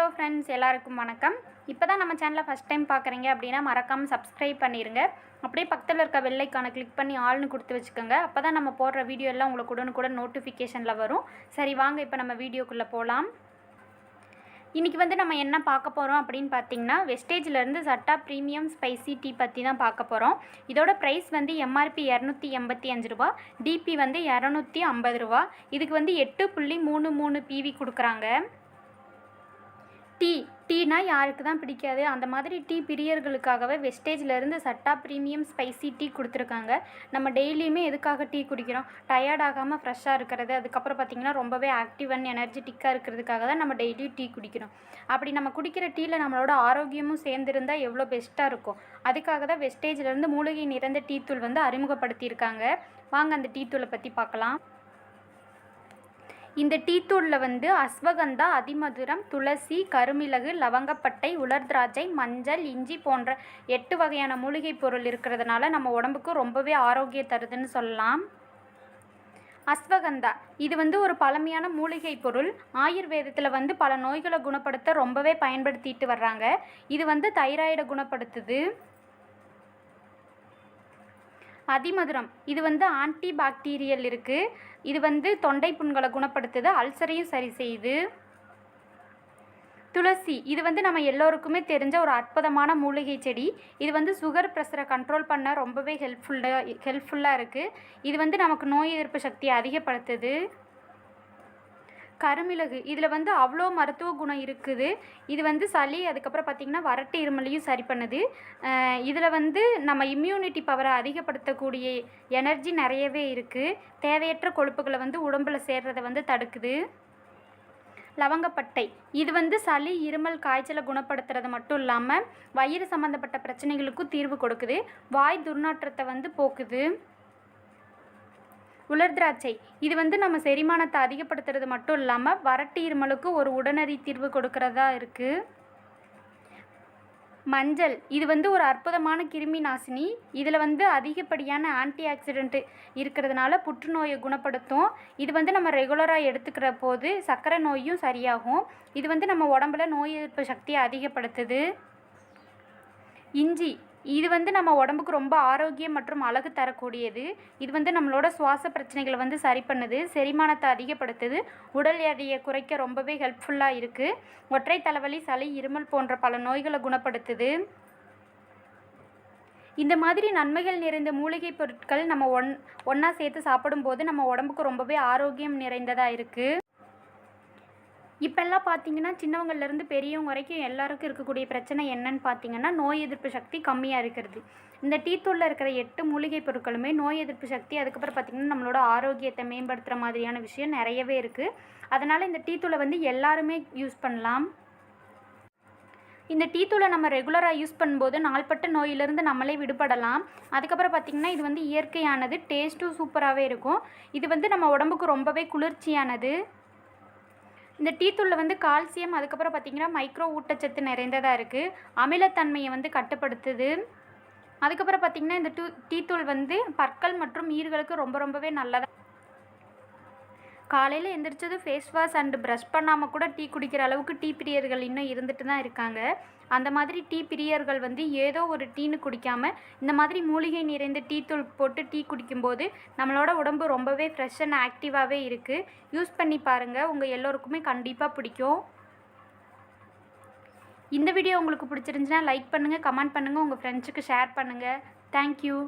Hello friends, எல்லாருக்கும் வணக்கம். இப்போ தான் நம்ம சேனலை ஃபஸ்ட் டைம் பார்க்குறீங்க அப்படின்னா மறக்காமல் சப்ஸ்கிரைப் பண்ணிடுங்க. அப்படியே பக்கத்தில் இருக்க பெல் ஐக்கானை கிளிக் பண்ணி ஆல்னு கொடுத்து வச்சுக்கோங்க. அப்போ தான் நம்ம போடுற வீடியோ எல்லாம் உங்களுக்கு உடனுக்குடன் நோட்டிஃபிகேஷனில் வரும். சரி, வாங்க இப்போ நம்ம வீடியோக்குள்ளே போகலாம். இன்றைக்கி நம்ம என்ன பார்க்க போகிறோம் அப்படின்னு பார்த்தீங்கன்னா, வெஸ்டேஜிலேருந்து சட்டா ப்ரீமியம் ஸ்பைசி டீ பற்றி தான் பார்க்க போகிறோம். இதோட ப்ரைஸ் எம்ஆர்பி ரூ. 285, டிபி ரூ. 250. இதுக்கு 8.33 பிவி கொடுக்குறாங்க. டீனா யாருக்கு தான் பிடிக்காது? அந்த மாதிரி டீ பிரியர்களுக்காகவே வெஸ்டேஜிலேருந்து சட்டா ப்ரீமியம் ஸ்பைசி டீ கொடுத்துருக்காங்க. நம்ம டெய்லியுமே எதுக்காக டீ குடிக்கிறோம்? டயர்ட் ஆகாமல் ஃப்ரெஷ்ஷாக இருக்கிறது, அதுக்கப்புறம் பார்த்திங்கன்னா ரொம்பவே ஆக்டிவ் அண்ட் எனர்ஜெட்டிக்காக இருக்கிறதுக்காக தான் நம்ம டெய்லியும் டீ குடிக்கிறோம். அப்படி நம்ம குடிக்கிற டீயில் நம்மளோட ஆரோக்கியமும் சேர்ந்துருந்தால் எவ்வளோ பெஸ்ட்டாக இருக்கும். அதுக்காக தான் வெஸ்டேஜிலேருந்து மூலிகை நிறைந்த டீ தூள் அறிமுகப்படுத்தியிருக்காங்க. வாங்க அந்த டீ தூளை பற்றி பார்க்கலாம். இந்த டீ தூளில் அஸ்வகந்தா, அதிமதுரம், துளசி, கருமிளகு, லவங்கப்பட்டை, உலர் திராட்சை, மஞ்சள், இஞ்சி போன்ற 8 வகையான மூலிகை பொருள் இருக்கிறதுனால நம்ம உடம்புக்கு ரொம்பவே ஆரோக்கியம் தருதுன்னு சொல்லலாம். அஸ்வகந்தா இது ஒரு பழமையான மூலிகை பொருள். ஆயுர்வேதத்தில் பல நோய்களை குணப்படுத்த ரொம்பவே பயன்படுத்திட்டு வர்றாங்க. இது தைராய்டை குணப்படுத்துது. அதிமதுரம் இது ஆன்டி பாக்டீரியல் இருக்குது. இது தொண்டை புண்களை குணப்படுத்துது, அல்சரையும் சரி செய்யுது. துளசி இது நம்ம எல்லோருக்குமே தெரிஞ்ச ஒரு அற்புதமான மூலிகை செடி. இது சுகர் ப்ரெஷரை கண்ட்ரோல் பண்ண ரொம்பவே ஹெல்ப்ஃபுல்லாக இருக்குது. இது நமக்கு நோய் எதிர்ப்பு சக்தியை அதிகப்படுத்துது. கருமிளகு இதில் அவ்வளோ மருத்துவ குணம் இருக்குது. இது சளி, அதுக்கப்புறம் பார்த்திங்கன்னா வறட்டு இருமலையும் சரி பண்ணுது. இதில் நம்ம இம்யூனிட்டி பவரை அதிகப்படுத்தக்கூடிய எனர்ஜி நிறையவே இருக்குது. தேவையற்ற கொழுப்புகளை உடம்பில் சேர்றதை தடுக்குது. லவங்கப்பட்டை இது சளி, இருமல், காய்ச்சலை குணப்படுத்துறது மட்டும் இல்லாமல் வயிறு சம்மந்தப்பட்ட பிரச்சனைகளுக்கும் தீர்வு கொடுக்குது. வாய் துர்நாற்றத்தை போக்குது. உலர் திராட்சை இது நம்ம செரிமானத்தை அதிகப்படுத்துறது மட்டும் இல்லாமல் வறட்டு இருமலுக்கு ஒரு உடனடி தீர்வு கொடுக்கறதா இருக்குது. மஞ்சள் இது ஒரு அற்புதமான கிருமி நாசினி. இதில் அதிகப்படியான ஆன்டி ஆக்சிடென்ட் இருக்கிறதுனால புற்றுநோயை குணப்படுத்தும். இது நம்ம ரெகுலராக எடுத்துக்கிற போது சர்க்கரை நோயும் சரியாகும். இது நம்ம உடம்புல நோய் எதிர்ப்பு சக்தியை அதிகப்படுத்துது. இஞ்சி இது நம்ம உடம்புக்கு ரொம்ப ஆரோக்கியம் மற்றும் அழகு தரக்கூடியது. இது நம்மளோட சுவாச பிரச்சனைகளை சரி பண்ணுது, செரிமானத்தை அதிகப்படுத்துது, உடல் எடையை குறைக்க ரொம்பவே ஹெல்ப்ஃபுல்லாக இருக்குது. ஒற்றை தலைவலி, சளி, இருமல் போன்ற பல நோய்களை குணப்படுத்துது. இந்த மாதிரி நன்மைகள் நிறைந்த மூலிகை பொருட்கள் நம்ம ஒன்றா சேர்த்து சாப்பிடும்போது நம்ம உடம்புக்கு ரொம்பவே ஆரோக்கியம் நிறைந்ததாக இருக்குது. இப்போல்லாம் பார்த்திங்கன்னா சின்னவங்கள்லேருந்து பெரியவங்க வரைக்கும் எல்லாருக்கும் இருக்கக்கூடிய பிரச்சனை என்னன்னு பார்த்திங்கன்னா நோய் எதிர்ப்பு சக்தி கம்மியாக இருக்கிறது. இந்த டீ தூளில் இருக்கிற 8 மூலிகை பொருட்களுமே நோய் எதிர்ப்பு சக்தி, அதுக்கப்புறம் பார்த்திங்கன்னா நம்மளோட ஆரோக்கியத்தை மேம்படுத்துகிற மாதிரியான விஷயம் நிறையவே இருக்குது. அதனால் இந்த டீ தூளை எல்லாருமே யூஸ் பண்ணலாம். இந்த டீ தூளை நம்ம ரெகுலராக யூஸ் பண்ணும்போது நாள்பட்ட நோயிலிருந்து நம்மளே விடுபடலாம். அதுக்கப்புறம் பார்த்திங்கன்னா இது இயற்கையானது, டேஸ்ட்டும் சூப்பராகவே இருக்கும். இது நம்ம உடம்புக்கு ரொம்பவே குளிர்ச்சியானது. இந்த டீ தூளில் கால்சியம், அதுக்கப்புறம் பார்த்திங்கன்னா மைக்ரோ ஊட்டச்சத்து நிறைந்ததாக இருக்குது. அமிலத்தன்மையை கட்டுப்படுத்துது. அதுக்கப்புறம் பார்த்திங்கன்னா இந்த டீ தூள் பற்கள் மற்றும் ஈர்களுக்கு ரொம்பவே நல்லதாக. காலையில் எந்திரிச்சது ஃபேஸ் வாஷ் அண்டு ப்ரஷ் பண்ணாமல் கூட டீ குடிக்கிற அளவுக்கு டீ பிரியர்கள் இன்னும் இருந்துட்டு தான் இருக்காங்க. அந்த மாதிரி டீ பிரியர்கள் ஏதோ ஒரு டீன்னு குடிக்காமல் இந்த மாதிரி மூலிகை நிறைந்த டீ தூள் போட்டு டீ குடிக்கும்போது நம்மளோட உடம்பு ரொம்பவே ஃப்ரெஷ் அண்ட் ஆக்டிவாகவே இருக்குது. யூஸ் பண்ணி பாருங்கள், உங்கள் எல்லோருக்குமே கண்டிப்பாக பிடிக்கும். இந்த வீடியோ உங்களுக்கு பிடிச்சிருந்துச்சுன்னா லைக் பண்ணுங்கள், கமெண்ட் பண்ணுங்கள், உங்கள் ஃப்ரெண்ட்ஸுக்கு ஷேர் பண்ணுங்கள். தேங்க்யூ.